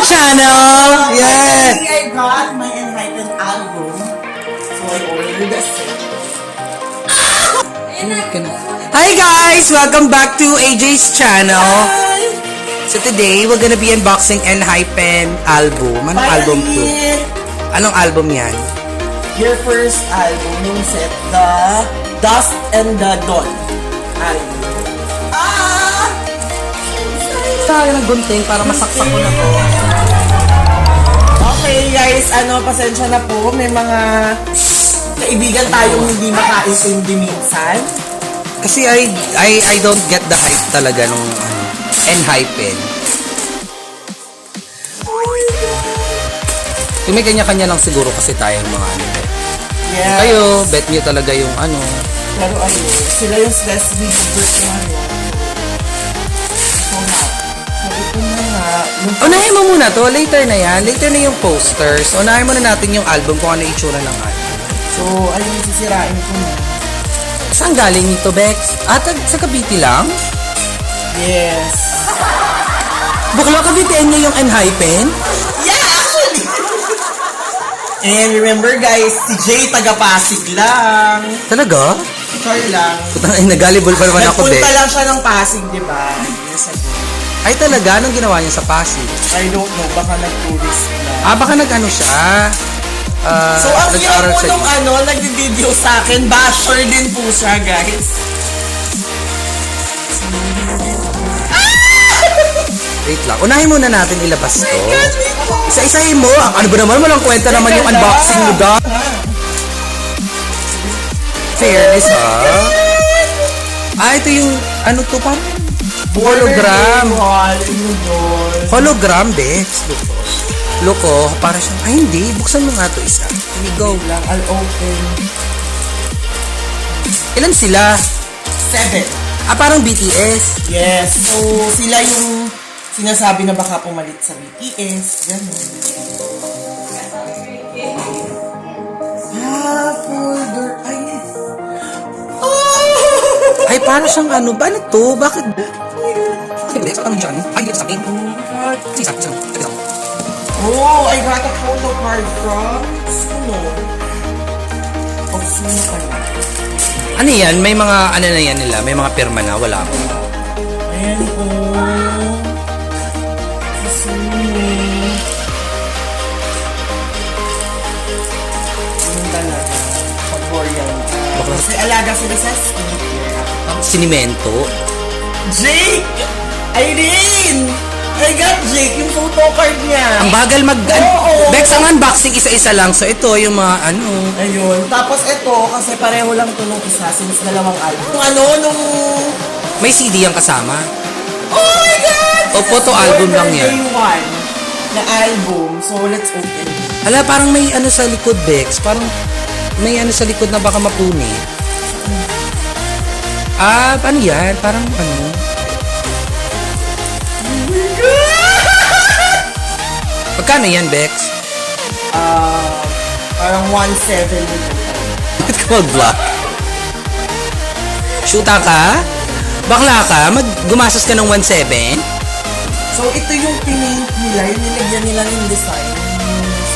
channel! Yeah! I got my ENHYPEN album. So I ordered a set. Hi guys! Welcome back to AJ's channel. So today, we're gonna be unboxing ENHYPEN album. Anong album to? Anong album yan? Your first album, yung set, the Dust and the Dawn album. Kaya ng gunting para masaksak ko na to. Okay guys, pasensya na po. May mga kaibigan tayong hindi makaintindi minsan. Kasi I don't get the hype talaga nung ENHYPEN. Yung may kanya-kanya lang siguro kasi tayong mga Yes. Kayo, bet nyo talaga yung Pero sila yung stress divert na Unahin mo muna to. Later na yan. Later na yung posters. Unahin muna natin yung album kung ano itsura ng album. So, ayun yung sisirain ko na. Saan galing ito, Bex? Sa Cavite lang? Yes. Bakla Cavitean niya yung ENHYPEN? Yeah, actually! And remember guys, si Jay taga-Pasig lang. Talaga? Sorry lang. Putang ay, nagalibol pa naman ako, Bex. Nagpunta lang siya ng Pasig, di ba? Yes, Ay, talaga? Anong ginawa niya sa Pasig? I don't know, baka nag-tourist na. Baka nag-ano siya? So, ang nag-aral hirap po siya. nung nag-video sa akin, basher din po siya, guys. Wait lang. Unahin muna natin ilabas to. Oh Isa-isahin mo. Ano ba naman? Walang kwenta naman yung unboxing mo, da? Fairness, ha? Ito yung, ano to, parang hologram. Hologram, Bex. Loko, para siyang, ay hindi, buksan mo nga to isa. Here we go. Lang, I'll open. Ilan sila? 7. Parang BTS. Yes. So, sila yung sinasabi na baka pumalit sa BTS. Ganun. Folder. Ay. Oh! Ay, para siyang ano, ba to? Bakit? Bex, parang dyan. Ay, dito sa akin. Isa. Oh, I got a photo card from Suno. Of Suno pala. Ano yan? May mga, ano na yan nila? May mga pirma na? Wala ako. Ayan po. Suno. Yung talaga. Pag-Korean. Kasi alaga sila sa Sinimento. Jake! Irain! I got Jake, yung photo card niya. Ang bagal Bex, ang unboxing isa-isa lang. So, ito yung mga Ayun. Tapos ito, kasi pareho lang ito nung isa since dalawang album. Nung may CD yung kasama. Oh my God! O, photo album lang yan. Day 1 na album. So, let's open it. Hala, parang may ano sa likod, Bex. Parang may ano sa likod na baka mapuni. Ano yan? Parang ano? Magkano yan, Bex? Parang 1.7 nito. Bakit ka mag-block? Shoota ka? Bakla ka? Gumastos ka ng 1.7? So, ito yung pinaint nila. Yung nilagyan nila ng design.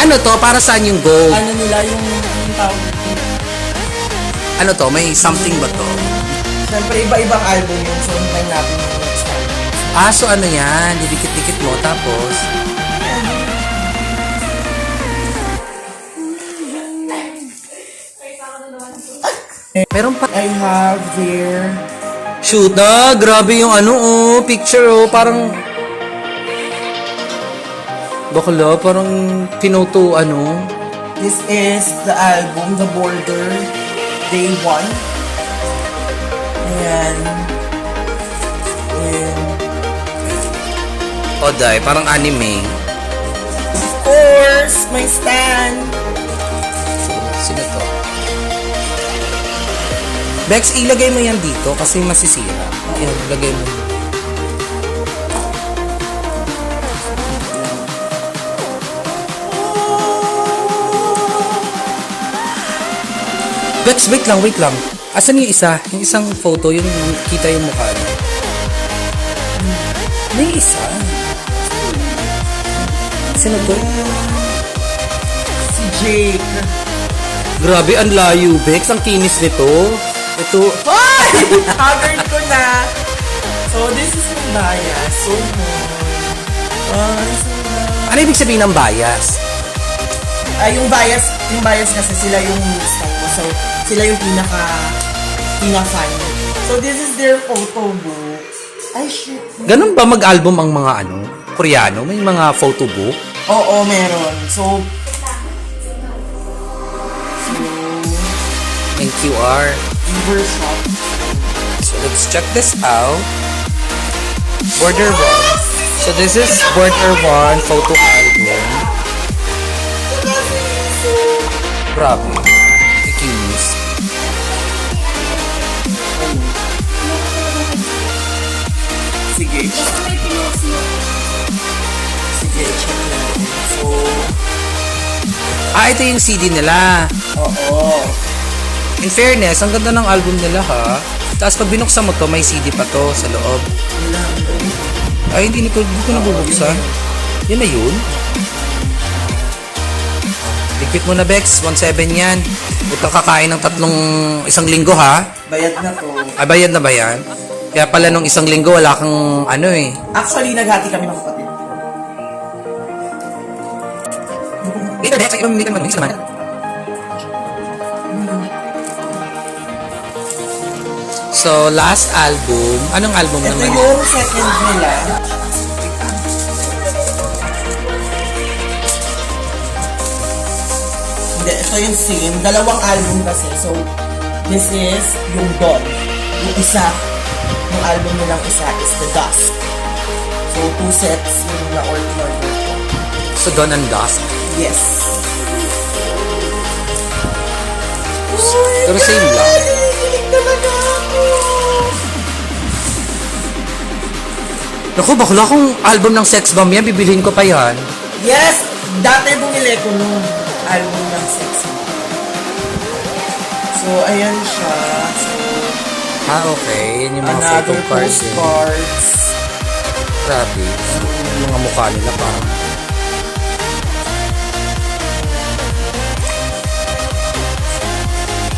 Ano to? Para saan yung gold? Ano nila yung tawag dito? Ano to? May something ba to? Siyempre, iba-ibang album yun. So, hintay natin yung next album. So ano yan? Didikit-dikit mo. Tapos? Meron pa. I have their... Shoot na! Grabe yung picture parang... Bakla, parang pinuto This is the album, The Border, Day 1. Ayan. Oday, parang anime. Of course, my stand. Sino to? Bex, ilagay mo yan dito kasi masisira. Yan, ilagay mo. Bex, wait lang. Asan yung isa? Yung isang photo, yung kita yung mukha niya. May isa. Sino to? Si Jake. Grabe, ang layo, Bex. Ang kinis nito. Ito. Ay! Haggard ko na. So, this is yung bias. So, Ano ibig sabihin ng bias? ay, yung bias kasi sila yung style mo. So, sila yung pinaka-fan. So, this is their photo book. Ay, shit. Ganun ba mag-album ang mga Koreano? May mga photo book? Oo, meron. So, May QR. diversion. So let's check this out. Border 1. So this is Border 1 photo album. Grabe. Kikinis. Sige. Sige, check natin. So, Ito yung CD nila. oo. In fairness, ang ganda ng album nila ha. Tapos pag binuksan mo to, may CD pa to sa loob. Ay, hindi ko nabubuksan. Yan na yun. Ligpit mo na, Bex. 1.7 yan. Huwag kang kakain ng isang linggo ha. Bayad na to. Ay, bayad na ba yan? Kaya pala nung isang linggo, wala kang Actually, naghati kami ng kapatid. Dito, Bex. Dito naman. So, last album. Anong album Ito naman? yung second nila. Hindi, ito yung same. Dalawang album kasi. So, this is yung Dawn. Yung isa, yung album nilang isa is The Dusk. So, 2 sets yung na-order ko. So, Dawn and Dusk. Yes. Pero same lang. Naiinig talaga ako. Naku, bakla kung album ng Sex Bomb yan, bibilhin ko pa yan. Yes! Dati bumili ko nung album ng Sex. So, ayan siya. So, Okay. Yan yung mga photo another cards. postcards. Grabe. Yung mga mukha nila parang.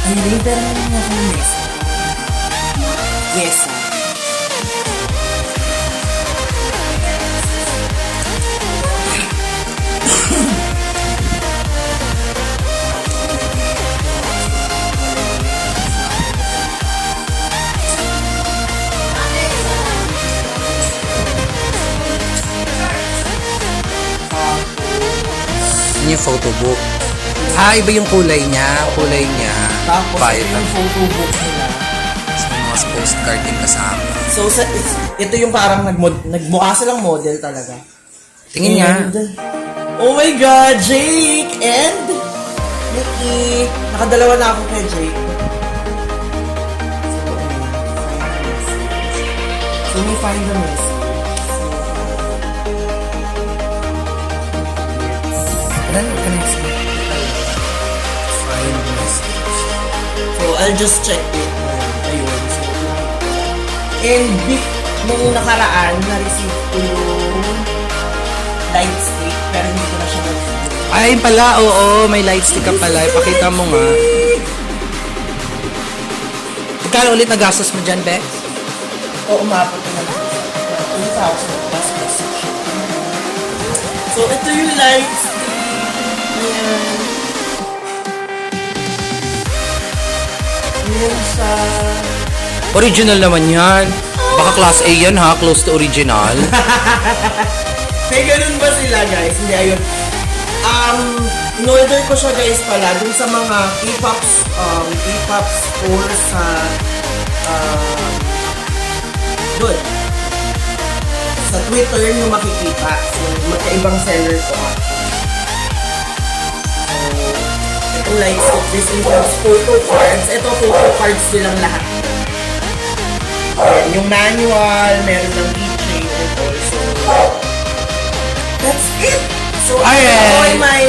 Ay, later na lang ako miss. Yes. Yun yung photo book. Iba yung kulay niya. Kulay niya. Tapos, Violet. ito yung photo book nila. So, may mga postcard din kasama. So, ito yung parang nagmukha silang model talaga. Tingin nga. And, oh my God, Jake and Nikki. Nakadalawa na ako kay Jake. So, we find the message. Ano see? Find message. So, I'll just check it. Ayun. So, and nung nakaraan, na-receive ko yung light stick, pero hindi ko na siya na-receive. Ay pala, oo. May light stick ka pala. Ipakita mo nga. Magkano ulit nagastos mo dyan, Bex? O, umabot na lang. 2,000 plus message. So, ito yung light stick. Ayan. Ayan siya. Original naman yan. Baka class A yan ha, close to original. May ganun ba sila, guys? Hindi, ayun. In-order ko siya, guys, pala dun sa mga K-pop store sa dun. Sa Twitter nyo makikita. So, magkaibang seller ko actually. So, itong light stick, this includes photo cards. Ito, photo cards silang lahat. Ayan, yung manual, meron ng keychain and also that's it! So, Alright. my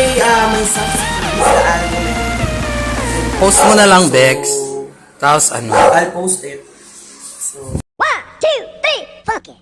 subscribe sa album. Post mo na lang, Bex. Tapos ano? I'll post it. So, 1, 2, 3, fuck it.